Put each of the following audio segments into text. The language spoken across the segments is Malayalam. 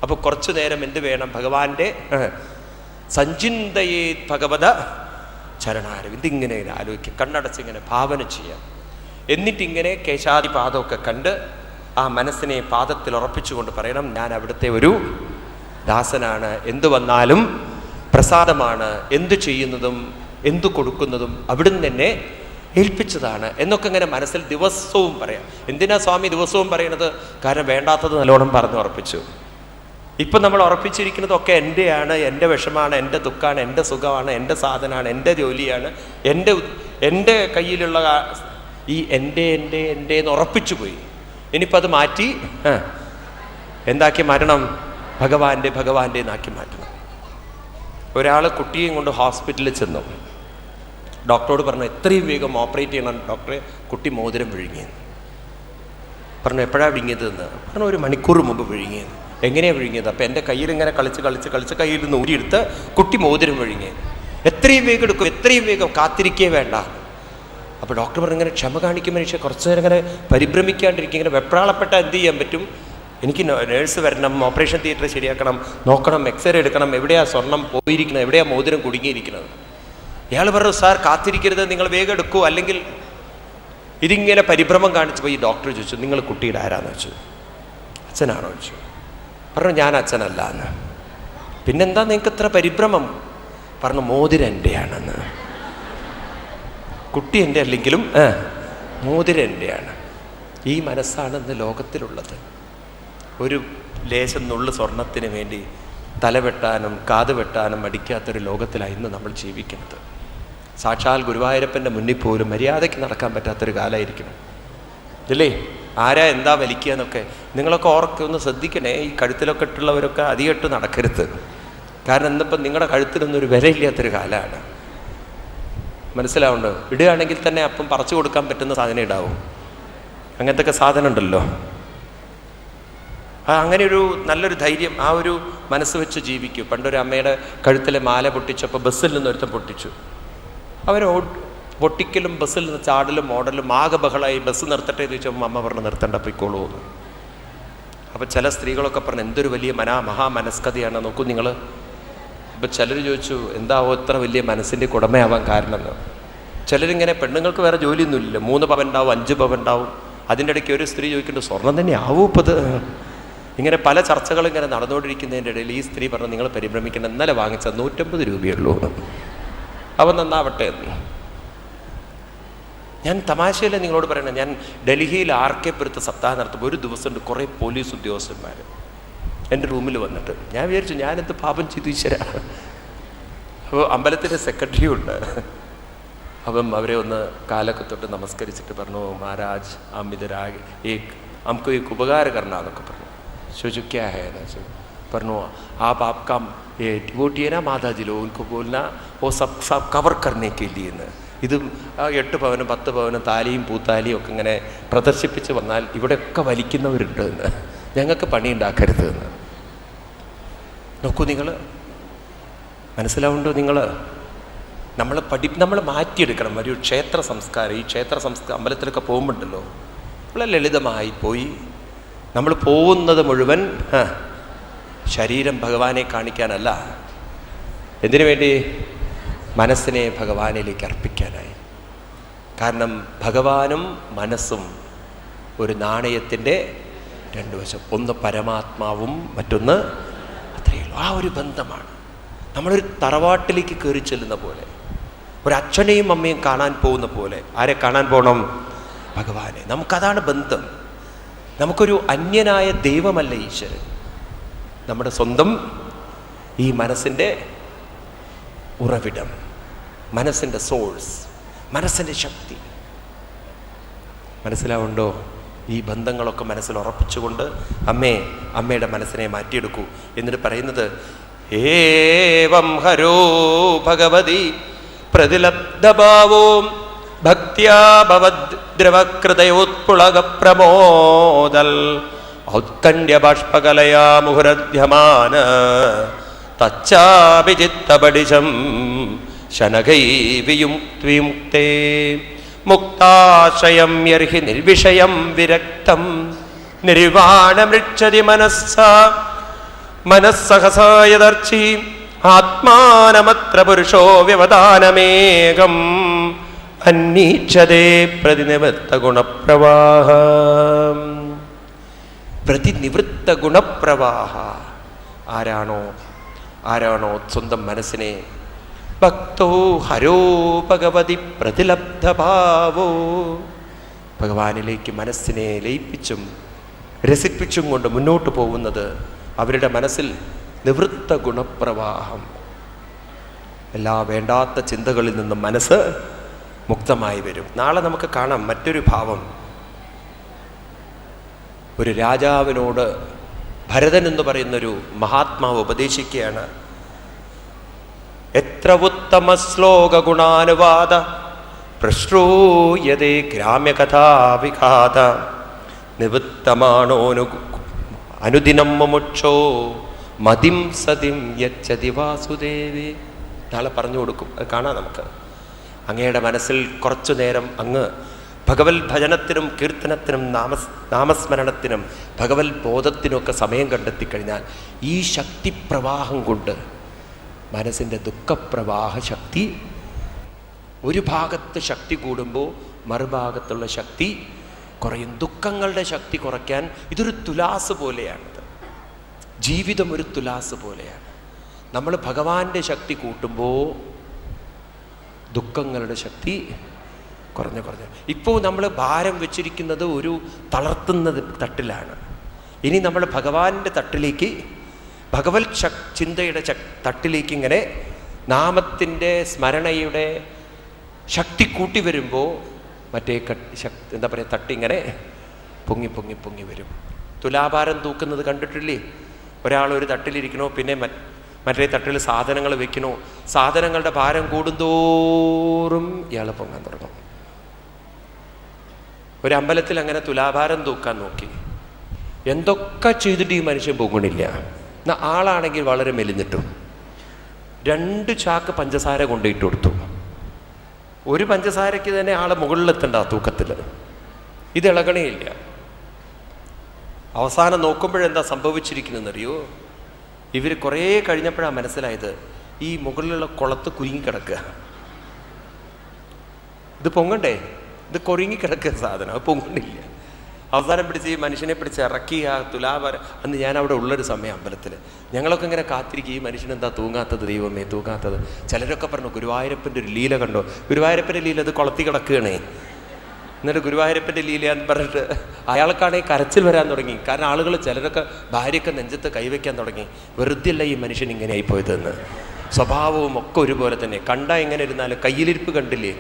അപ്പോൾ കുറച്ചു നേരം എന്ത് വേണം? ഭഗവാന്റെ സഞ്ചിന്തയേ ഭഗവത ചരണാരം. ഇതിങ്ങനെ ആലോചിക്കുക, കണ്ണടച്ചിങ്ങനെ ഭാവന ചെയ്യാം. എന്നിട്ടിങ്ങനെ കേശാദി പാദമൊക്കെ കണ്ട് ആ മനസ്സിനെ പാദത്തിൽ ഉറപ്പിച്ചുകൊണ്ട് പറയണം, ഞാൻ അവിടുത്തെ ഒരു ദാസനാണ്, എന്തു വന്നാലും പ്രസാദമാണ്, എന്തു ചെയ്യുന്നതും എന്തു കൊടുക്കുന്നതും അവിടുന്ന് തന്നെ ഏൽപ്പിച്ചതാണ് എന്നൊക്കെ ഇങ്ങനെ മനസ്സിൽ ദിവസവും പറയാം. എന്തിനാ സ്വാമി ദിവസവും പറയണത്? കാരണം വേണ്ടാത്തത് നല്ലോണം പറഞ്ഞ് ഉറപ്പിച്ചു. ഇപ്പം നമ്മൾ ഉറപ്പിച്ചിരിക്കുന്നതൊക്കെ എൻ്റെയാണ്, എൻ്റെ വിഷമാണ്, എൻ്റെ ദുഃഖമാണ്, എൻ്റെ സുഖമാണ്, എൻ്റെ സാധനമാണ്, എൻ്റെ ജോലിയാണ്, എൻ്റെ കയ്യിലുള്ള ഈ എൻ്റെ എന്ന് ഉറപ്പിച്ചു പോയി. ഇനിയിപ്പോൾ അത് മാറ്റി എന്താക്കി മാറ്റണം? ഭഗവാന്റെ എന്നാക്കി മാറ്റണം. ഒരാൾ കുട്ടിയെയും കൊണ്ട് ഹോസ്പിറ്റലിൽ ചെന്നു. ഡോക്ടറോട് പറഞ്ഞു എത്രയും വേഗം ഓപ്പറേറ്റ് ചെയ്യണം ഡോക്ടറെ, കുട്ടി മോതിരം വിഴുങ്ങിയെന്ന് പറഞ്ഞു. എപ്പോഴാണ് വിഴുങ്ങിയതെന്ന് പറഞ്ഞു, 1 മണിക്കൂർ മുമ്പ് വിഴുങ്ങിയെന്ന്. എങ്ങനെയാണ് വിഴുങ്ങിയത്? അപ്പം എൻ്റെ കയ്യിൽ ഇങ്ങനെ കളിച്ച് കയ്യിൽ നിന്ന് ഊരിയെടുത്ത് കുട്ടി മോതിരം വിഴുങ്ങിയത്. എത്രയും വേഗം എടുക്കും, എത്രയും വേഗം, കാത്തിരിക്കേ വേണ്ട. അപ്പോൾ ഡോക്ടർ പറഞ്ഞു, ഇങ്ങനെ ക്ഷമ കാണിക്കും മനുഷ്യ, കുറച്ച് നേരം ഇങ്ങനെ പരിഭ്രമിക്കാണ്ടിരിക്കും. ഇങ്ങനെ വെപ്രാളപ്പെട്ടാൽ എന്ത് ചെയ്യാൻ പറ്റും? എനിക്ക് നേഴ്സ് വരണം, ഓപ്പറേഷൻ തിയേറ്റർ ശരിയാക്കണം, നോക്കണം, എക്സ്റേ എടുക്കണം, എവിടെയാണ് സ്വർണം പോയിരിക്കുന്നത്, എവിടെയാണ് മോതിരം കുടുങ്ങിയിരിക്കുന്നത്. ഇയാൾ പറഞ്ഞു, സാർ കാത്തിരിക്കരുത്, നിങ്ങൾ വേഗം എടുക്കൂ, അല്ലെങ്കിൽ ഇതിങ്ങനെ പരിഭ്രമം കാണിച്ചു പോയി. ഡോക്ടർ ചോദിച്ചു, നിങ്ങൾ കുട്ടിയുടെ ആരാന്ന് വെച്ചു? അച്ഛനാണോ ചോദിച്ചു. പറഞ്ഞു, ഞാൻ അച്ഛനല്ല എന്ന്. പിന്നെന്താ നിങ്ങൾക്ക് ഇത്ര പരിഭ്രമം? പറഞ്ഞു, മോതിരം എൻ്റെയാണെന്ന്. കുട്ടി എൻ്റെ അല്ലെങ്കിലും മോതിരം എൻ്റെയാണ്. ഈ മനസ്സാണ് ഇന്ന് ലോകത്തിലുള്ളത്. ഒരു ലേശം നുള്ളു സ്വർണത്തിന് വേണ്ടി തലവെട്ടാനും കാത് വെട്ടാനും മടിക്കാത്തൊരു ലോകത്തിലാണ് ഇന്ന് നമ്മൾ ജീവിക്കുന്നത്. സാക്ഷാൽ ഗുരുവായൂരപ്പൻ്റെ മുന്നിൽ പോലും മര്യാദയ്ക്ക് നടക്കാൻ പറ്റാത്തൊരു കാലമായിരിക്കണം, ഇല്ലേ? ആരാ എന്താ വലിക്കുക എന്നൊക്കെ നിങ്ങളൊക്കെ ഒന്ന് ശ്രദ്ധിക്കണേ. ഈ കഴുത്തിലൊക്കെ ഇട്ടുള്ളവരൊക്കെ അധികമായിട്ട് നടക്കരുത്. കാരണം ഇന്നിപ്പം നിങ്ങളുടെ കഴുത്തിനൊന്നൊരു വിലയില്ലാത്തൊരു കാലമാണ്. മനസ്സിലാവുന്നുണ്ട്? ഇടുകയാണെങ്കിൽ തന്നെ അപ്പം പറിച്ചു കൊടുക്കാൻ പറ്റുന്ന സാധനം ഇടാവും. അങ്ങനത്തെ ഒക്കെ സാധനം ഉണ്ടല്ലോ. അങ്ങനെ ഒരു നല്ലൊരു ധൈര്യം, ആ ഒരു മനസ്സ് വെച്ച് ജീവിക്കൂ. പണ്ടൊരു അമ്മയുടെ കഴുത്തിലെ മാല പൊട്ടിച്ചപ്പോൾ ബസ്സിൽ നിന്ന് ഒരുത്തം പൊട്ടിച്ചു. അവർ പൊട്ടിക്കലും ബസ്സിൽ നിന്ന് ചാടലും ഓടലും ആകെ ബഹളമായി. ബസ് നിർത്തട്ടെ എന്ന് ചോദിച്ചപ്പോൾ അമ്മ പറഞ്ഞു, നിർത്തണ്ട, പൊയ്ക്കോളൂ എന്ന്. അപ്പോൾ ചില സ്ത്രീകളൊക്കെ പറഞ്ഞു, എന്തൊരു വലിയ മഹാമനസ്കതയാണ് നോക്കൂ നിങ്ങൾ. ഇപ്പം ചിലർ ചോദിച്ചു, എന്താവോ ഇത്ര വലിയ മനസ്സിൻ്റെ ഉടമയാവാൻ കാരണം എന്ന്. ചിലരിങ്ങനെ, പെണ്ണുങ്ങൾക്ക് വേറെ ജോലിയൊന്നുമില്ല, 3 പവൻ ഉണ്ടാവും, 5 പവൻ ഉണ്ടാവും. അതിൻ്റെ ഇടയ്ക്ക് ഒരു സ്ത്രീ ചോദിക്കുന്നുണ്ട്, സ്വർണം തന്നെ ആവും ഇപ്പം ഇത്. ഇങ്ങനെ പല ചർച്ചകളും ഇങ്ങനെ നടന്നുകൊണ്ടിരിക്കുന്നതിൻ്റെ ഇടയിൽ ഈ സ്ത്രീ പറഞ്ഞു, നിങ്ങൾ പരിഭ്രമിക്കണം, ഇന്നലെ വാങ്ങിച്ച 150 രൂപയുള്ളൂ, അവൻ നന്നാവട്ടെ എന്ന്. ഞാൻ തമാശയല്ല നിങ്ങളോട് പറയണേ. ഞാൻ ഡൽഹിയിൽ ആർക്കെപ്പുറത്ത് സപ്താഹം നടത്തുമ്പോൾ ഒരു ദിവസമുണ്ട് കുറേ പോലീസ് ഉദ്യോഗസ്ഥന്മാർ എൻ്റെ റൂമിൽ വന്നിട്ട്. ഞാൻ വിചാരിച്ചു ഞാനെന്ത് പാപം ചെയ്തു ഈശ്വര. അപ്പോൾ അമ്പലത്തിൻ്റെ സെക്രട്ടറി ഉണ്ട്. അപ്പം അവരെ ഒന്ന് കാലൊക്കെ തൊട്ട് നമസ്കരിച്ചിട്ട് പറഞ്ഞു, മഹാരാജ് നമുക്ക് एक ഉപകാര करना എന്നൊക്കെ പറഞ്ഞു. सोचो क्या है ना, പറഞ്ഞു आप आपका ये डिवोटी है ना माता जी लोग, उनको बोलना वो सब कवर करने के लिए എന്ന്. ഇത് 8 പവനും 10 പവനും താലിയും പൂത്താലിയും ഒക്കെ ഇങ്ങനെ പ്രദർശിപ്പിച്ച് വന്നാൽ ഇവിടെയൊക്കെ വലിക്കുന്നവരുണ്ട് എന്ന്, ഞങ്ങൾക്ക് പണി ഉണ്ടാക്കരുത് എന്ന്. നോക്കൂ നിങ്ങൾ, മനസ്സിലാവുണ്ടോ നിങ്ങൾ? നമ്മൾ മാറ്റിയെടുക്കണം ഒരു ക്ഷേത്ര സംസ്കാരം. ഈ ക്ഷേത്ര അമ്പലത്തിലൊക്കെ പോകുമ്പോണ്ടല്ലോ, വളരെ ലളിതമായി പോയി. നമ്മൾ പോകുന്നത് മുഴുവൻ ശരീരം ഭഗവാനെ കാണിക്കാനല്ല. എന്തിനു വേണ്ടി? മനസ്സിനെ ഭഗവാനിലേക്ക് അർപ്പിക്കാനായി. കാരണം ഭഗവാനും മനസ്സും ഒരു നാണയത്തിൻ്റെ 2 വശം. ഒന്ന് പരമാത്മാവും മറ്റൊന്ന് അത്രയേ ഉള്ളൂ. ആ ഒരു ബന്ധമാണ്. നമ്മളൊരു തറവാട്ടിലേക്ക് കയറി ചെല്ലുന്ന പോലെ, ഒരു അച്ഛനെയും അമ്മയും കാണാൻ പോകുന്ന പോലെ. ആരെ കാണാൻ പോകണം? ഭഗവാനെ. നമുക്കതാണ് ബന്ധം. നമുക്കൊരു അന്യനായ ദൈവമല്ല ഈശ്വരൻ, നമ്മുടെ സ്വന്തം ഈ മനസ്സിൻ്റെ ഉറവിടം, മനസ്സിൻ്റെ സോഴ്സ്, മനസ്സിൻ്റെ ശക്തി. മനസ്സിലാവുണ്ടോ? ഈ ബന്ധങ്ങളൊക്കെ മനസ്സിൽ ഉറപ്പിച്ചുകൊണ്ട് അമ്മയുടെ മനസ്സിനെ മാറ്റിയെടുക്കൂ. എന്നിട്ട് പറയുന്നത്, ഏവം ഹരോ ഭഗവതി പ്രതിലബ്ധഭാവോ ഭക്ത്യാ ഭവദ്രവകൃതയോത്പുളക പ്രമോദൽ ഔത്കണ്ഠ്യ ബാഷ്പകലയാ മുഹുരധ്യമാന തച്ചാഭിചിത്തപടിശം ശനകൈ വിയുക്തേ മുക്താശയം യർഹി നിർവിഷയം വിരക്തം നിർവാണമൃച്ഛതി മനസ്സാ മനസ്സഹസായദർശി ആത്മാനമത്ര പുരുഷോ വ്യവധാനമേകം അന്വീക്ഷതേ പ്രതിനിവൃത്ത ഗുണപ്രവാഹ. പ്രതിനിവൃത്ത ഗുണപ്രവാഹ. ആരാണോ സ്വന്തം മനസ്സിനെ ഭക്തോ ഹരോ ഭഗവതി പ്രതിലബ്ധ ഭാവോ, ഭഗവാനിലേക്ക് മനസ്സിനെ ലയിപ്പിച്ചും രസിപ്പിച്ചും കൊണ്ട് മുന്നോട്ട് പോകുന്നത്, അവരുടെ മനസ്സിൽ നിവൃത്ത ഗുണപ്രവാഹം. എല്ലാ വേണ്ടാത്ത ചിന്തകളിൽ നിന്നും മനസ്സ് മുക്തമായി വരും. നാളെ നമുക്ക് കാണാം മറ്റൊരു ഭാവം. ഒരു രാജാവിനോട് ഭരതൻ എന്ന് പറയുന്നൊരു മഹാത്മാവ് ഉപദേശിക്കുകയാണ്. എത്ര ഉത്തമ ശ്ലോക ഗുണാനുവാദ പ്രശ്രൂയതേ ഗ്രാമ്യകഥാവിഘാത നിവൃത്തമാണോനു അനുദിനം മുമുക്ഷോ മതിം സതിം യച്ഛതി വാസുദേവേ. നാളെ പറഞ്ഞു കൊടുക്കും, അത് കാണാം നമുക്ക്. അങ്ങയുടെ മനസ്സിൽ കുറച്ചു നേരം അങ്ങ് ഭഗവത് ഭജനത്തിനും കീർത്തനത്തിനും നാമസ്മരണത്തിനും ഭഗവത് ബോധത്തിനുമൊക്കെ സമയം കണ്ടെത്തിക്കഴിഞ്ഞാൽ ഈ ശക്തിപ്രവാഹം കൊണ്ട് മനസ്സിൻ്റെ ദുഃഖപ്രവാഹ ശക്തി, ഒരു ഭാഗത്ത് ശക്തി കൂടുമ്പോൾ മറുഭാഗത്തുള്ള ശക്തി കുറയും. ദുഃഖങ്ങളുടെ ശക്തി കുറയ്ക്കാൻ ഇതൊരു തുലാസ് പോലെയാണ്. ജീവിതം ഒരു തുലാസ് പോലെയാണ്. നമ്മൾ ഭഗവാന്റെ ശക്തി കൂട്ടുമ്പോൾ ദുഃഖങ്ങളുടെ ശക്തി കുറഞ്ഞു. ഇപ്പോൾ നമ്മൾ ഭാരം വെച്ചിരിക്കുന്നത് ഒരു തളർത്തുന്ന തട്ടിലാണ്. ഇനി നമ്മൾ ഭഗവാന്റെ തട്ടിലേക്ക്, ഭഗവത് ചിന്തയുടെ തട്ടിലേക്ക് ഇങ്ങനെ നാമത്തിൻ്റെ സ്മരണയുടെ ശക്തി കൂട്ടി വരുമ്പോൾ മറ്റേ എന്താ പറയുക, തട്ടിങ്ങനെ പൊങ്ങി വരും. തുലാഭാരം തൂക്കുന്നത് കണ്ടിട്ടില്ലേ? ഒരാൾ ഒരു തട്ടിലിരിക്കണോ, പിന്നെ മറ്റേ തട്ടിൽ സാധനങ്ങൾ വെക്കണോ, സാധനങ്ങളുടെ ഭാരം കൂടുന്തോറും ഇയാൾ പൊങ്ങാൻ തുടങ്ങും. ഒരു അമ്പലത്തിൽ അങ്ങനെ തുലാഭാരം തൂക്കാൻ നോക്കി. എന്തൊക്കെ ചെയ്തിട്ട് ഈ മനുഷ്യൻ പൊങ്ങണില്ല. എന്നാൽ ആളാണെങ്കിൽ വളരെ മെലിഞ്ഞിട്ടും 2 ചാക്ക് പഞ്ചസാര കൊണ്ടിട്ട് കൊടുത്തു. ഒരു പഞ്ചസാരയ്ക്ക് തന്നെ ആളെ മുകളിലെത്തണ്ട തൂക്കത്തിൽ. ഇത് ഇളകണേയില്ല. അവസാനം നോക്കുമ്പോഴെന്താ സംഭവിച്ചിരിക്കുന്നതെന്നറിയോ? ഇവർ കുറേ കഴിഞ്ഞപ്പോഴാണ് മനസ്സിലായത്, ഈ മുകളിലുള്ള കുളത്ത് കുരുങ്ങിക്കിടക്കുക. ഇത് പൊങ്ങണ്ടേ? ഇത് കൊരുങ്ങിക്കിടക്കുക സാധനം, അത് പൊങ്ങണില്ല. അവസാനം പിടിച്ച് ഈ മനുഷ്യനെ പിടിച്ച് ഇറക്കി ആ തുലാഭാരം. അന്ന് ഞാൻ അവിടെ ഉള്ളൊരു സമയം അമ്പലത്തിൽ. ഞങ്ങളൊക്കെ ഇങ്ങനെ കാത്തിരിക്കും, ഈ മനുഷ്യനെന്താ തൂങ്ങാത്തത്, ദൈവമേ തൂങ്ങാത്തത്. ചിലരൊക്കെ പറഞ്ഞു, ഗുരുവായൂരപ്പൻ്റെ ഒരു ലീല കണ്ടോ? ഗുരുവായൂരപ്പൻ്റെ ലീല അത് കുളത്തി കിടക്കുകയാണേ. എന്നിട്ട് ഗുരുവായൂരപ്പൻ്റെ ലീല എന്ന് പറഞ്ഞിട്ട് അയാൾക്കാണെങ്കിൽ കരച്ചിൽ വരാൻ തുടങ്ങി. കാരണം ആളുകൾ ചിലരൊക്കെ ഭാര്യയൊക്കെ നെഞ്ചത്ത് കൈവയ്ക്കാൻ തുടങ്ങി. വെറുതെ അല്ല ഈ മനുഷ്യൻ ഇങ്ങനെ ആയിപ്പോയതെന്ന്. സ്വഭാവവും ഒക്കെ ഒരുപോലെ തന്നെ. കണ്ടാൽ എങ്ങനെ ഇരുന്നാലും കയ്യിലിരിപ്പ് കണ്ടില്ലേ?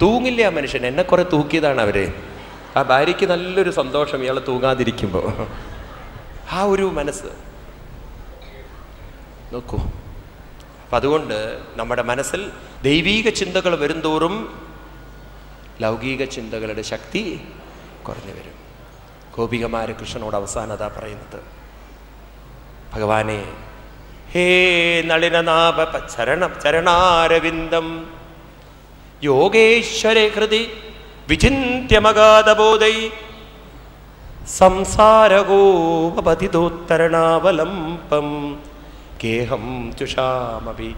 തൂങ്ങില്ല ആ മനുഷ്യൻ. എന്നെ കുറെ തൂക്കിയതാണ് അവര്. ആ ഭാര്യയ്ക്ക് നല്ലൊരു സന്തോഷം ഇയാൾ തൂങ്ങാതിരിക്കുമ്പോൾ. ആ ഒരു മനസ്സ് നോക്കൂ. അപ്പം അതുകൊണ്ട് നമ്മുടെ മനസ്സിൽ ദൈവീക ചിന്തകൾ വരുംതോറും ലൗകിക ചിന്തകളുടെ ശക്തി കുറഞ്ഞു വരും. ഗോപികമാര് കൃഷ്ണനോട് അവസാനം അതാ പറയുന്നത്, ഭഗവാനെ ഹേ നളിനനാഭ ചരണാരവിന്ദം യോഗേശ്വരേ ഹൃദി വിചിന്യമഗാധബോധൈ സംസാരഗോപതിദോത്തരണാവലംബം കേഹം ചുഷാമഭി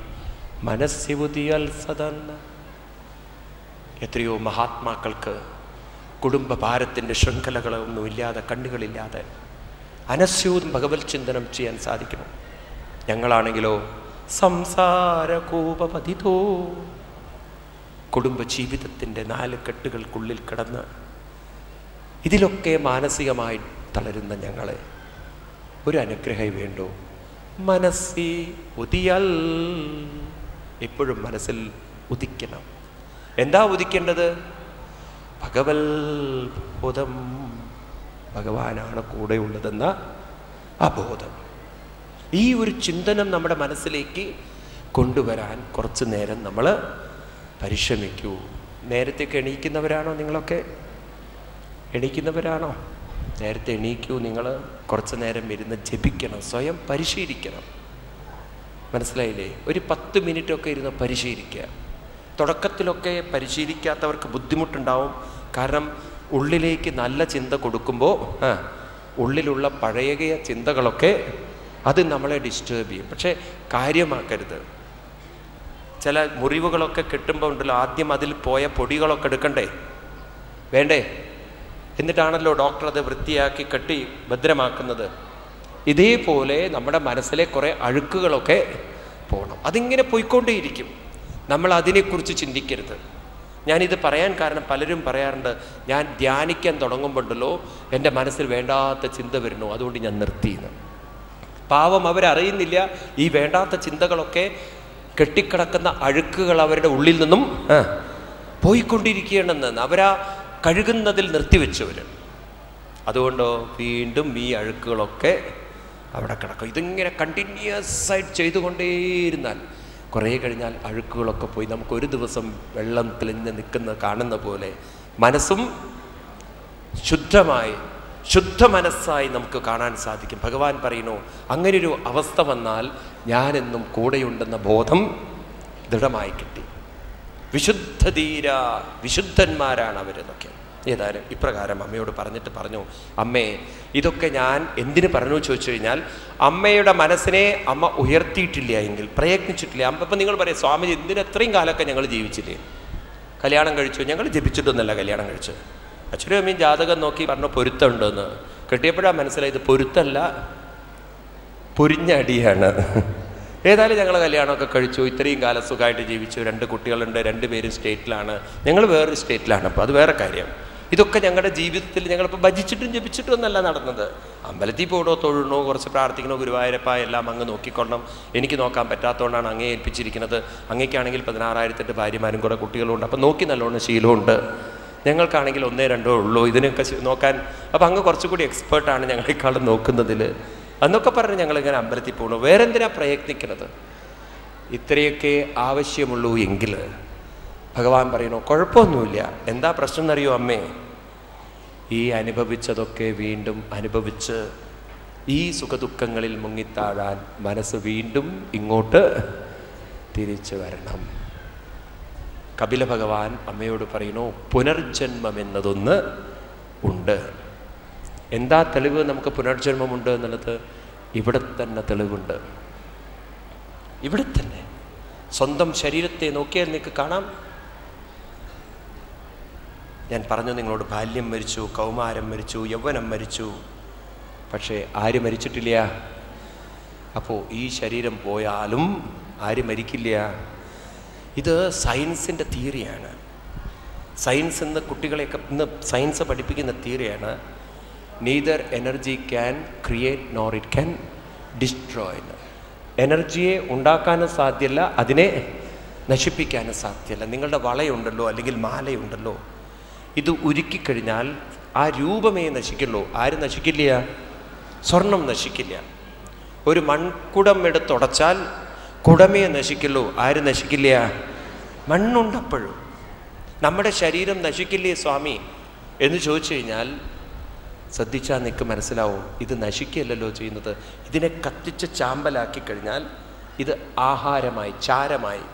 മനസ്സിവുതിയൽ സദന്ന. എത്രയോ മഹാത്മാക്കൾക്ക് കുടുംബ ഭാരത്തിൻ്റെ ശൃംഖലകളൊന്നുമില്ലാതെ, കണ്ണുകളില്ലാതെ അനസ്യൂതം ഭഗവത് ചിന്തനം ചെയ്യാൻ സാധിക്കണം. ഞങ്ങളാണെങ്കിലോ സംസാരകൂപപതിതോ, കുടുംബ ജീവിതത്തിൻ്റെ 4 കെട്ടുകൾക്കുള്ളിൽ കിടന്ന് ഇതിലൊക്കെ മാനസികമായി തളരുന്ന ഞങ്ങളെ ഒരു അനുഗ്രഹം വേണ്ടോ? മനസ്സി ഉദിയൽ, എപ്പോഴും മനസ്സിൽ ഉദിക്കണം. എന്താ ഉദിക്കേണ്ടത്? ഭഗവത് ബോധം. ഭഗവാനാണ് കൂടെയുള്ളതെന്ന അബോധം. ഈ ഒരു ചിന്തനം നമ്മുടെ മനസ്സിലേക്ക് കൊണ്ടുവരാൻ കുറച്ച് നേരം നമ്മൾ പരിശ്രമിക്കൂ. നേരത്തേക്ക് എണീക്കുന്നവരാണോ നിങ്ങളൊക്കെ? എണീക്കുന്നവരാണോ? നേരത്തെ എണീക്കൂ. നിങ്ങൾ കുറച്ച് നേരം ഇരുന്ന് ജപിക്കണം, സ്വയം പരിശീലിക്കണം. മനസ്സിലായില്ലേ? ഒരു 10 മിനിറ്റൊക്കെ ഇരുന്ന് പരിശീലിക്കുക. തുടക്കത്തിലൊക്കെ പരിശീലിക്കാത്തവർക്ക് ബുദ്ധിമുട്ടുണ്ടാവും. കാരണം ഉള്ളിലേക്ക് നല്ല ചിന്ത കൊടുക്കുമ്പോൾ ഉള്ളിലുള്ള പഴയ ചിന്തകളൊക്കെ അത് നമ്മളെ ഡിസ്റ്റേബ് ചെയ്യും. പക്ഷേ കാര്യമാക്കരുത്. ചില മുറിവുകളൊക്കെ കിട്ടുമ്പോൾ ഉണ്ടല്ലോ, ആദ്യം അതിൽ പോയ പൊടികളൊക്കെ എടുക്കണ്ടേ, വേണ്ടേ? എന്നിട്ടാണല്ലോ ഡോക്ടർ അത് വൃത്തിയാക്കി കെട്ടി ഭദ്രമാക്കുന്നത്. ഇതേപോലെ നമ്മുടെ മനസ്സിലെ കുറേ അഴുക്കുകളൊക്കെ പോകണം. അതിങ്ങനെ പോയിക്കൊണ്ടേയിരിക്കും. നമ്മൾ അതിനെക്കുറിച്ച് ചിന്തിക്കരുത്. ഞാനിത് പറയാൻ കാരണം പലരും പറയാറുണ്ട്, ഞാൻ ധ്യാനിക്കാൻ തുടങ്ങുമ്പോണ്ടല്ലോ എൻ്റെ മനസ്സിൽ വേണ്ടാത്ത ചിന്ത വരുന്നു, അതുകൊണ്ട് ഞാൻ നിർത്തിയെന്ന്. പാവം, അവരറിയുന്നില്ല ഈ വേണ്ടാത്ത ചിന്തകളൊക്കെ കെട്ടിക്കിടക്കുന്ന അഴുക്കുകൾ അവരുടെ ഉള്ളിൽ നിന്നും പോയിക്കൊണ്ടിരിക്കുകയാണെന്ന് അവരാ കഴുകുന്നതിൽ നിർത്തിവെച്ചവർ. അതുകൊണ്ടോ വീണ്ടും ഈ അഴുക്കുകളൊക്കെ അവിടെ കിടക്കും. ഇതിങ്ങനെ കണ്ടിന്യൂസ് ആയിട്ട് ചെയ്തുകൊണ്ടേയിരുന്നാൽ കുറേ കഴിഞ്ഞാൽ അഴുക്കുകളൊക്കെ പോയി നമുക്കൊരു ദിവസം വെള്ളം തെളിഞ്ഞ് നിൽക്കുന്ന കാണുന്ന പോലെ മനസ്സും ശുദ്ധ മനസ്സായി നമുക്ക് കാണാൻ സാധിക്കും. ഭഗവാൻ പറയുന്നു, അങ്ങനൊരു അവസ്ഥ വന്നാൽ ഞാനെന്നും കൂടെയുണ്ടെന്ന ബോധം ദൃഢമായി കിട്ടി. വിശുദ്ധന്മാരാണ് അവരെന്നൊക്കെ. ഏതായാലും ഇപ്രകാരം അമ്മയോട് പറഞ്ഞിട്ട് പറഞ്ഞു, അമ്മേ, ഇതൊക്കെ ഞാൻ എന്തിനു പറഞ്ഞു ചോദിച്ചു കഴിഞ്ഞാൽ, അമ്മയുടെ മനസ്സിനെ അമ്മ ഉയർത്തിയിട്ടില്ല എങ്കിൽ, പ്രയത്നിച്ചിട്ടില്ല. അപ്പം നിങ്ങൾ പറയാം, സ്വാമിജി എന്തിന് എത്രയും കാലമൊക്കെ ഞങ്ങൾ ജീവിച്ചില്ലേ, കല്യാണം കഴിച്ചു? ഞങ്ങൾ ജപിച്ചിട്ടൊന്നുമല്ല കല്യാണം കഴിച്ചു. അച്ഛനും അമ്മയും ജാതകം നോക്കി പറഞ്ഞു പൊരുത്തമുണ്ടെന്ന്. കെട്ടിയപ്പോഴാണ് മനസ്സിലായത് പൊരുത്തല്ല, പൊരിഞ്ഞടിയാണ്. ഏതായാലും ഞങ്ങൾ കല്യാണമൊക്കെ കഴിച്ചു, ഇത്രയും കാലം സുഖമായിട്ട് ജീവിച്ചു, 2 കുട്ടികളുണ്ട്, 2 പേരും സ്റ്റേറ്റിലാണ്, ഞങ്ങൾ വേറൊരു സ്റ്റേറ്റിലാണ്. അപ്പോൾ അത് വേറെ കാര്യം. ഇതൊക്കെ ഞങ്ങളുടെ ജീവിതത്തിൽ ഞങ്ങളിപ്പോൾ ഭജിച്ചിട്ടും ജപിച്ചിട്ടും ഒന്നല്ല നടന്നത്. അമ്പലത്തിൽ പോകണോ, തൊഴണോ, കുറച്ച് പ്രാർത്ഥിക്കണോ, ഗുരുവായൂരപ്പ എല്ലാം അങ്ങ് നോക്കിക്കൊള്ളണം. എനിക്ക് നോക്കാൻ പറ്റാത്തതുകൊണ്ടാണ് അങ്ങേ ഏൽപ്പിച്ചിരിക്കുന്നത്. അങ്ങേക്കാണെങ്കിൽ 16,008 ഭാര്യമാരും കൂടെ കുട്ടികളുണ്ട്, അപ്പം നോക്കി നല്ലോണം ശീലമുണ്ട്. ഞങ്ങൾക്കാണെങ്കിൽ 1-2 ഉള്ളൂ ഇതിനൊക്കെ നോക്കാൻ. അപ്പം അങ്ങ് കുറച്ചുകൂടി എക്സ്പേർട്ടാണ് ഞങ്ങളെക്കാളും നോക്കുന്നതിൽ എന്നൊക്കെ പറഞ്ഞ് ഞങ്ങളിങ്ങനെ അമ്പലത്തിൽ പോകണു. വേറെന്തിനാ പ്രയത്നിക്കുന്നത്? ഇത്രയൊക്കെ ആവശ്യമുള്ളൂ എങ്കിൽ ഭഗവാൻ പറയണു, കുഴപ്പമൊന്നുമില്ല. എന്താ പ്രശ്നം എന്നറിയോ അമ്മേ? ഈ അനുഭവിച്ചതൊക്കെ വീണ്ടും അനുഭവിച്ച് ഈ സുഖദുഃഖങ്ങളിൽ മുങ്ങിത്താഴാൻ മനസ്സ് വീണ്ടും ഇങ്ങോട്ട് തിരിച്ചു വരണം. കപില ഭഗവാൻ അമ്മയോട് പറയുന്നു, പുനർജന്മം എന്നതൊന്ന് ഉണ്ട്. എന്താ തെളിവ് നമുക്ക് പുനർജന്മമുണ്ട് എന്നുള്ളത്? ഇവിടെ തന്നെ തെളിവുണ്ട്. ഇവിടെ തന്നെ സ്വന്തം ശരീരത്തെ നോക്കിയാൽ നിങ്ങൾക്ക് കാണാം. ഞാൻ പറഞ്ഞു നിങ്ങളോട്, ബാല്യം മരിച്ചു, കൗമാരം മരിച്ചു, യൗവനം മരിച്ചു, പക്ഷേ ആര് മരിച്ചിട്ടില്ല? അപ്പോൾ ഈ ശരീരം പോയാലും ആര് മരിക്കില്ല? ഇത് സയൻസിൻ്റെ തിയറിയാണ്. സയൻസ് ഇന്ന് കുട്ടികളെയൊക്കെ സയൻസ് പഠിപ്പിക്കുന്ന തിയറിയാണ്. neither energy can create nor it can destroy. എനർജിയെ ഉണ്ടാക്കാനും സാധ്യമല്ല, അതിനെ നശിപ്പിക്കാനും സാധ്യമല്ല. നിങ്ങളുടെ വളയുണ്ടല്ലോ, അല്ലെങ്കിൽ മാലയുണ്ടല്ലോ, ഇത് ഉരുക്കിക്കഴിഞ്ഞാൽ ആ രൂപമേ നശിക്കുള്ളൂ. ആരും നശിക്കില്ല? സ്വർണം നശിക്കില്ല. ഒരു മൺകുടം എടുത്തുടച്ചാൽ കുടമേ നശിക്കുള്ളൂ. ആരും നശിക്കില്ല? മണ്ണുണ്ടപ്പോഴും. നമ്മുടെ ശരീരം നശിക്കില്ലേ സ്വാമി എന്ന് ചോദിച്ചു കഴിഞ്ഞാൽ ശ്രദ്ധിച്ചാൽ നിനക്ക് മനസ്സിലാവും, ഇത് നശിക്കുകയല്ലല്ലോ ചെയ്യുന്നത്. ഇതിനെ കത്തിച്ച് ചാമ്പലാക്കി കഴിഞ്ഞാൽ ഇത് ആഹാരമായി, ചാരമായി,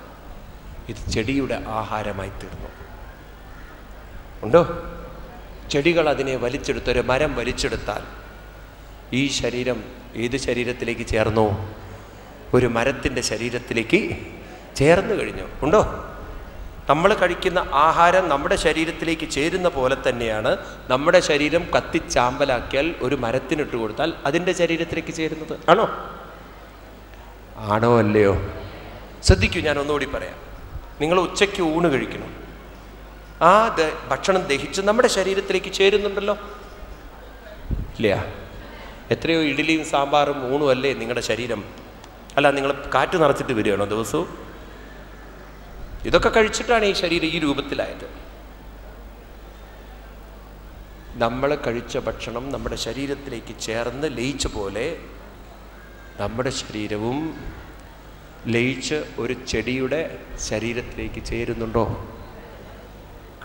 ഇത് ചെടിയുടെ ആഹാരമായി തീർന്നു. ഉണ്ടോ? ചെടികൾ അതിനെ വലിച്ചെടുത്ത്, ഒരു മരം വലിച്ചെടുത്താൽ ഈ ശരീരം ഏത് ശരീരത്തിലേക്ക് ചേർന്നു? ഒരു മരത്തിൻ്റെ ശരീരത്തിലേക്ക് ചേർന്ന് കഴിഞ്ഞു. ഉണ്ടോ? നമ്മൾ കഴിക്കുന്ന ആഹാരം നമ്മുടെ ശരീരത്തിലേക്ക് ചേരുന്ന പോലെ തന്നെയാണ് നമ്മുടെ ശരീരം കത്തിച്ചാമ്പലാക്കിയാൽ ഒരു മരത്തിനിട്ട് കൊടുത്താൽ അതിൻ്റെ ശരീരത്തിലേക്ക് ചേരുന്നത്. ആണോ? ആണോ അല്ലയോ? ശ്രദ്ധിക്കൂ, ഞാൻ ഒന്നുകൂടി പറയാം. നിങ്ങൾ ഉച്ചയ്ക്ക് ഊണ് കഴിക്കണം, ആ ഭക്ഷണം ദഹിച്ച് നമ്മുടെ ശരീരത്തിലേക്ക് ചേരുന്നുണ്ടല്ലോ, ഇല്ല? എത്രയോ ഇഡ്ഡലിയും സാമ്പാറും ഊണും അല്ലേ നിങ്ങളുടെ ശരീരം? അല്ല, നിങ്ങൾ കാറ്റ് നിറച്ചിട്ട് വരികയാണോ ദിവസവും? ഇതൊക്കെ കഴിച്ചിട്ടാണ് ഈ ശരീരം ഈ രൂപത്തിലായത്. നമ്മൾ കഴിച്ച ഭക്ഷണം നമ്മുടെ ശരീരത്തിലേക്ക് ചേർന്ന് ലയിച്ച പോലെ നമ്മുടെ ശരീരവും ലയിച്ച് ഒരു ചെടിയുടെ ശരീരത്തിലേക്ക് ചേരുന്നുണ്ടോ?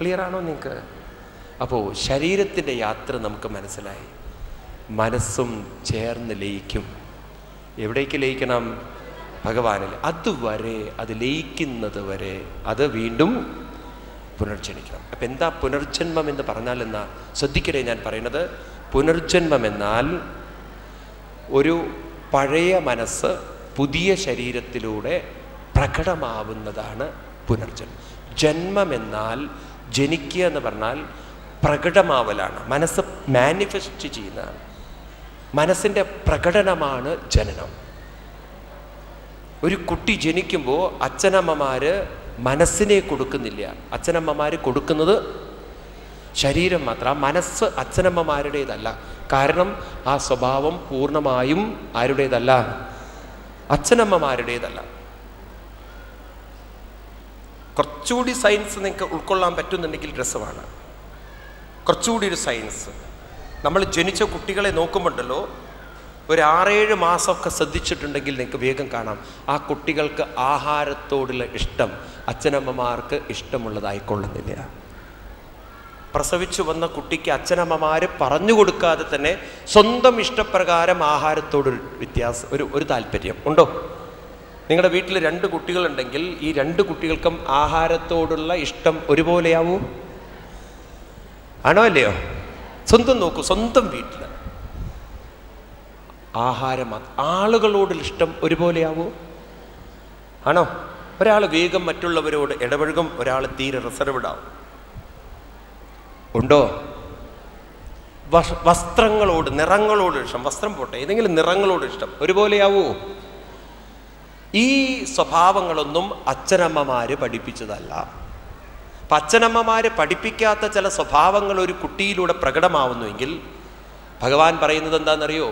ക്ലിയർ ആണോ നിങ്ങൾക്ക്? അപ്പോൾ ശരീരത്തിൻ്റെ യാത്ര നമുക്ക് മനസ്സിലായി. മനസ്സും ചേർന്ന് ലയിക്കും. എവിടേക്ക് ലയിക്കണം? ഭഗവാനിൽ. അതുവരെ, അത് ലയിക്കുന്നത് വരെ അത് വീണ്ടും പുനർജനിക്കണം. അപ്പം എന്താ പുനർജന്മം എന്ന് പറഞ്ഞാൽ? എന്നാ ശ്രദ്ധിക്കണേ, ഞാൻ പറയുന്നത് പുനർജന്മം എന്നാൽ ഒരു പഴയ മനസ്സ് പുതിയ ശരീരത്തിലൂടെ പ്രകടമാവുന്നതാണ് പുനർജന്മം. ജന്മമെന്നാൽ, ജനിക്കുക എന്ന് പറഞ്ഞാൽ പ്രകടമാവലാണ്, മനസ്സ് മാനിഫെസ്റ്റ് ചെയ്യുന്നതാണ്. മനസ്സിൻ്റെ പ്രകടനമാണ് ജനനം. ഒരു കുട്ടി ജനിക്കുമ്പോൾ അച്ഛനമ്മമാര് മനസ്സിനെ കൊടുക്കുന്നില്ല, അച്ഛനമ്മമാർ കൊടുക്കുന്നത് ശരീരം മാത്രം. ആ മനസ്സ് അച്ഛനമ്മമാരുടേതല്ല. കാരണം ആ സ്വഭാവം പൂർണ്ണമായും ആരുടേതല്ല? അച്ഛനമ്മമാരുടേതല്ല. കുറച്ചുകൂടി സയൻസ് നിങ്ങൾക്ക് ഉൾക്കൊള്ളാൻ പറ്റുന്നുണ്ടെങ്കിൽ രസമാണ്. കുറച്ചുകൂടി ഒരു സയൻസ്. നമ്മൾ ജനിച്ച കുട്ടികളെ നോക്കുമ്പോണ്ടല്ലോ, ഒരു 6-7 മാസമൊക്കെ ശ്രദ്ധിച്ചിട്ടുണ്ടെങ്കിൽ നിങ്ങൾക്ക് വേഗം കാണാം ആ കുട്ടികൾക്ക് ആഹാരത്തോടുള്ള ഇഷ്ടം അച്ഛനമ്മമാർക്ക് ഇഷ്ടമുള്ളതായിക്കൊള്ളുന്നില്ല. പ്രസവിച്ചു വന്ന കുട്ടിക്ക് അച്ഛനമ്മമാർ പറഞ്ഞു കൊടുക്കാതെ തന്നെ സ്വന്തം ഇഷ്ടപ്രകാരം ആഹാരത്തോടൊരു വ്യത്യാസം, ഒരു താല്പര്യം ഉണ്ടോ? നിങ്ങളുടെ വീട്ടിൽ 2 കുട്ടികളുണ്ടെങ്കിൽ ഈ 2 കുട്ടികൾക്കും ആഹാരത്തോടുള്ള ഇഷ്ടം ഒരുപോലെയാവൂ? ആണോ അല്ലയോ? സ്വന്തം നോക്കൂ, സ്വന്തം വീട്ടിൽ ആഹാരം ആളുകളോടുള്ള ഇഷ്ടം ഒരുപോലെയാവൂ? ആണോ? ഒരാൾ വേഗം മറ്റുള്ളവരോട് ഇടപഴകും, ഒരാൾ തീരെ റിസർവ്ഡ് ആവും. ഉണ്ടോ? വസ്ത്രങ്ങളോട്, നിറങ്ങളോട് ഇഷ്ടം, വസ്ത്രം പോട്ടെ, ഏതെങ്കിലും നിറങ്ങളോട് ഇഷ്ടം ഒരുപോലെയാവൂ? ഈ സ്വഭാവങ്ങളൊന്നും അച്ഛനമ്മമാര് പഠിപ്പിച്ചതല്ല. അപ്പം അച്ഛനമ്മമാര് പഠിപ്പിക്കാത്ത ചില സ്വഭാവങ്ങൾ ഒരു കുട്ടിയിലൂടെ പ്രകടമാവുന്നുവെങ്കിൽ ഭഗവാൻ പറയുന്നത് എന്താണെന്നറിയോ?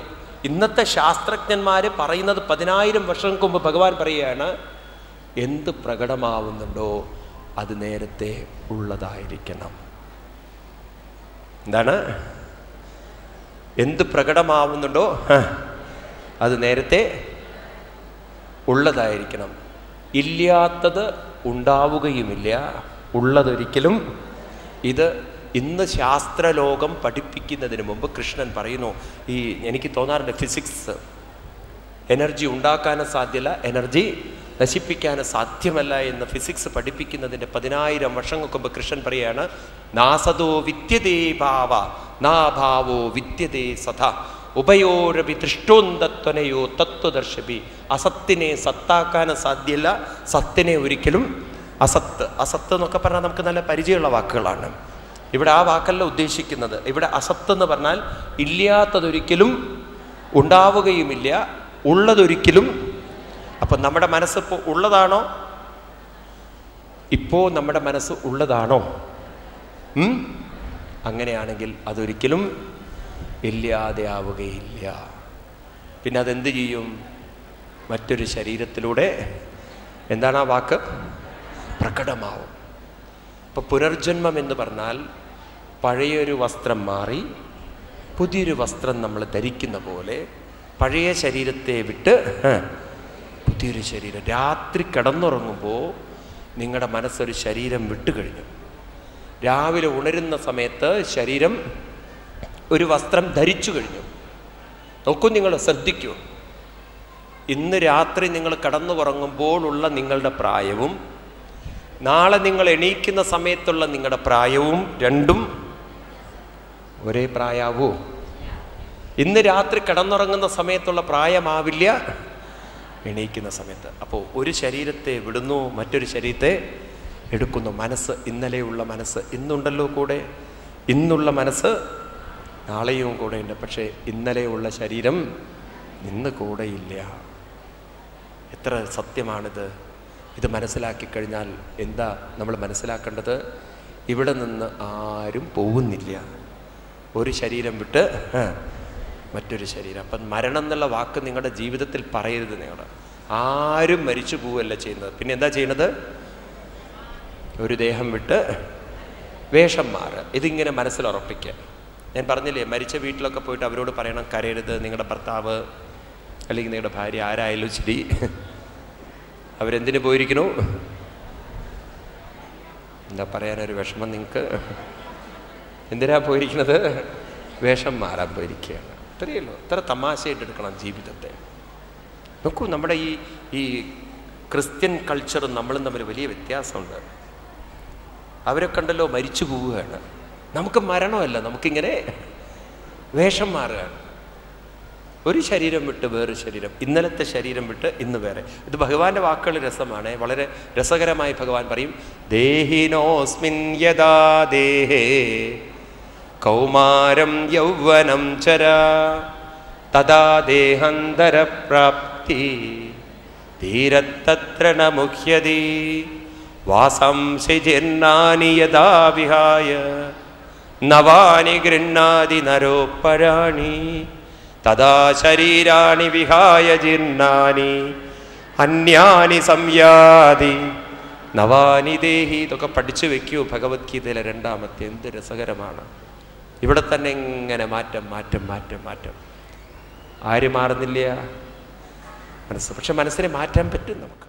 ഇന്നത്തെ ശാസ്ത്രജ്ഞന്മാർ പറയുന്നത് 10,000 വർഷങ്ങൾക്ക് മുമ്പ് ഭഗവാൻ പറയുകയാണ്, എന്ത് പ്രകടമാവുന്നുണ്ടോ അത് നേരത്തെ ഉള്ളതായിരിക്കണം. എന്താണ്? എന്ത് പ്രകടമാവുന്നുണ്ടോ അത് നേരത്തെ ഉള്ളതായിരിക്കണം. ഇല്ലാത്തത് ഉണ്ടാവുകയുമില്ല, ഉള്ളതൊരിക്കലും. ഇത് ഇന്ന് ശാസ്ത്രലോകം പഠിപ്പിക്കുന്നതിന് മുമ്പ് കൃഷ്ണൻ പറയുന്നു, ഈ എനിക്ക് തോന്നാറുണ്ട് ഫിസിക്സ് എനർജി ഉണ്ടാക്കാനും സാധ്യമല്ല, എനർജി നശിപ്പിക്കാനും സാധ്യമല്ല എന്ന് ഫിസിക്സ് പഠിപ്പിക്കുന്നതിൻ്റെ 10,000 വർഷങ്ങൾക്ക് മുമ്പ് കൃഷ്ണൻ പറയാണ്, നാസതോ വിദ്യതേ ഭാവ നാഭാവോ വിദ്യതേ സഥ ഉഭയോരപി ദൃഷ്ടോന്തത്വനയോ തത്വദർശപി. അസത്തിനെ സത്താക്കാനും സാധ്യമല്ല, സത്തിനെ ഒരിക്കലും അസത്ത്. അസത്ത് എന്നൊക്കെ പറഞ്ഞാൽ നമുക്ക് നല്ല പരിചയമുള്ള വാക്കുകളാണ്. ഇവിടെ ആ വാക്കല്ല ഉദ്ദേശിക്കുന്നത്. ഇവിടെ അസത്ത് എന്ന് പറഞ്ഞാൽ ഇല്ലാത്തതൊരിക്കലും ഉണ്ടാവുകയുമില്ല, ഉള്ളതൊരിക്കലും. അപ്പം നമ്മുടെ മനസ്സിപ്പോൾ ഉള്ളതാണോ? ഇപ്പോൾ നമ്മുടെ മനസ്സ് ഉള്ളതാണോ? അങ്ങനെയാണെങ്കിൽ അതൊരിക്കലും ഇല്ലാതെ ആവുകയില്ല. പിന്നെ അതെന്ത് ചെയ്യും? മറ്റൊരു ശരീരത്തിലൂടെ എന്താണ് ആ വാക്ക്? പ്രകടമാവും. അപ്പോൾ പുനർജന്മം എന്ന് പറഞ്ഞാൽ പഴയൊരു വസ്ത്രം മാറി പുതിയൊരു വസ്ത്രം നമ്മൾ ധരിക്കുന്ന പോലെ പഴയ ശരീരത്തെ വിട്ട് പുതിയൊരു ശരീരം. രാത്രി കിടന്നുറങ്ങുമ്പോൾ നിങ്ങളുടെ മനസ്സൊരു ശരീരം വിട്ടുകഴിഞ്ഞു. രാവിലെ ഉണരുന്ന സമയത്ത് ശരീരം ഒരു വസ്ത്രം ധരിച്ചു കഴിഞ്ഞു. നോക്കൂ, നിങ്ങൾ ശ്രദ്ധിക്കൂ. ഇന്ന് രാത്രി നിങ്ങൾ കിടന്നുറങ്ങുമ്പോഴുള്ള നിങ്ങളുടെ പ്രായവും നാളെ നിങ്ങൾ എണീക്കുന്ന സമയത്തുള്ള നിങ്ങളുടെ പ്രായവും രണ്ടും ഒരേ പ്രായാവൂ? ഇന്ന് രാത്രി കിടന്നുറങ്ങുന്ന സമയത്തുള്ള പ്രായമാവില്ല എണീക്കുന്ന സമയത്ത്. അപ്പോൾ ഒരു ശരീരത്തെ വിടുന്നു, മറ്റൊരു ശരീരത്തെ എടുക്കുന്നു. മനസ്സ്, ഇന്നലെയുള്ള മനസ്സ് ഇന്നുണ്ടല്ലോ കൂടെ, ഇന്നുള്ള മനസ്സ് നാളെയും കൂടെ ഉണ്ട്. പക്ഷേ ഇന്നലെയുള്ള ശരീരം ഇന്ന് കൂടെയില്ല. എത്ര സത്യമാണിത്! ഇത് മനസ്സിലാക്കി കഴിഞ്ഞാൽ എന്താ നമ്മൾ മനസ്സിലാക്കേണ്ടത്? ഇവിടെ നിന്ന് ആരും പോകുന്നില്ല. ഒരു ശരീരം വിട്ട് മറ്റൊരു ശരീരം. അപ്പം മരണം എന്നുള്ള വാക്ക് നിങ്ങളുടെ ജീവിതത്തിൽ പറയരുത്. നിങ്ങൾ ആരും മരിച്ചു പോവുകയല്ല ചെയ്യുന്നത്. പിന്നെ എന്താ ചെയ്യുന്നത്? ഒരു ദേഹം വിട്ട് വേഷം മാറുക. ഇതിങ്ങനെ മനസ്സിലുറപ്പിക്കുക. ഞാൻ പറഞ്ഞില്ലേ, മരിച്ച വീട്ടിലൊക്കെ പോയിട്ട് അവരോട് പറയണം, കരയരുത്. നിങ്ങളുടെ ഭർത്താവ് അല്ലെങ്കിൽ നിങ്ങളുടെ ഭാര്യ ആരായാലും ശരി, അവരെന്തിനു പോയിരിക്കണു? എന്താ പറയാനൊരു വിഷമം നിങ്ങൾക്ക്? എന്തിനാ പോയിരിക്കുന്നത്? വേഷം മാറാൻ പോയിരിക്കുകയാണ്. അത്രയല്ലോ. അത്ര തമാശയായിട്ട് എടുക്കണം ജീവിതത്തെ. നോക്കൂ, നമ്മുടെ ഈ ക്രിസ്ത്യൻ കൾച്ചറും നമ്മളും തമ്മിൽ വലിയ വ്യത്യാസമുണ്ട്. അവരെ കണ്ടല്ലോ മരിച്ചു പോവുകയാണ്. നമുക്ക് മരണമല്ല, നമുക്കിങ്ങനെ വേഷം മാറുകയാണ്. ഒരു ശരീരം വിട്ട് വേറൊരു ശരീരം, ഇന്നലത്തെ ശരീരം വിട്ട് ഇന്ന് വേറെ. ഇത് ഭഗവാന്റെ വാക്കുകൾ രസമാണ്, വളരെ രസകരമായി ഭഗവാൻ പറയും, ദേഹിനോസ്മിൻ യദാ ദേഹേ കൗമാരം യൗവനം ചരാ തദാ ദേഹാന്തര പ്രാപ്തി ധീരത്തത്ര ന മുഹ്യതി വാസംസി ജീർണാനി യദാ വിഹായ നവാനി ഗൃഹ്ണാതി നരോപരാണി തദാ ശരീരാണി വിഹായ ജീർണാനി അന്യാനി സംയാതി നവാനി ദേഹി. ഇതൊക്കെ പഠിച്ചു വെക്കൂ, ഭഗവത്ഗീതയിലെ 2-ാമത്തെ. എന്ത് രസകരമാണ്! ഇവിടെ തന്നെ ഇങ്ങനെ മാറ്റം മാറ്റം മാറ്റം മാറ്റം. ആര് മാറുന്നില്ല? മനസ്സ്. പക്ഷെ മനസ്സിനെ മാറ്റാൻ പറ്റും നമുക്ക്.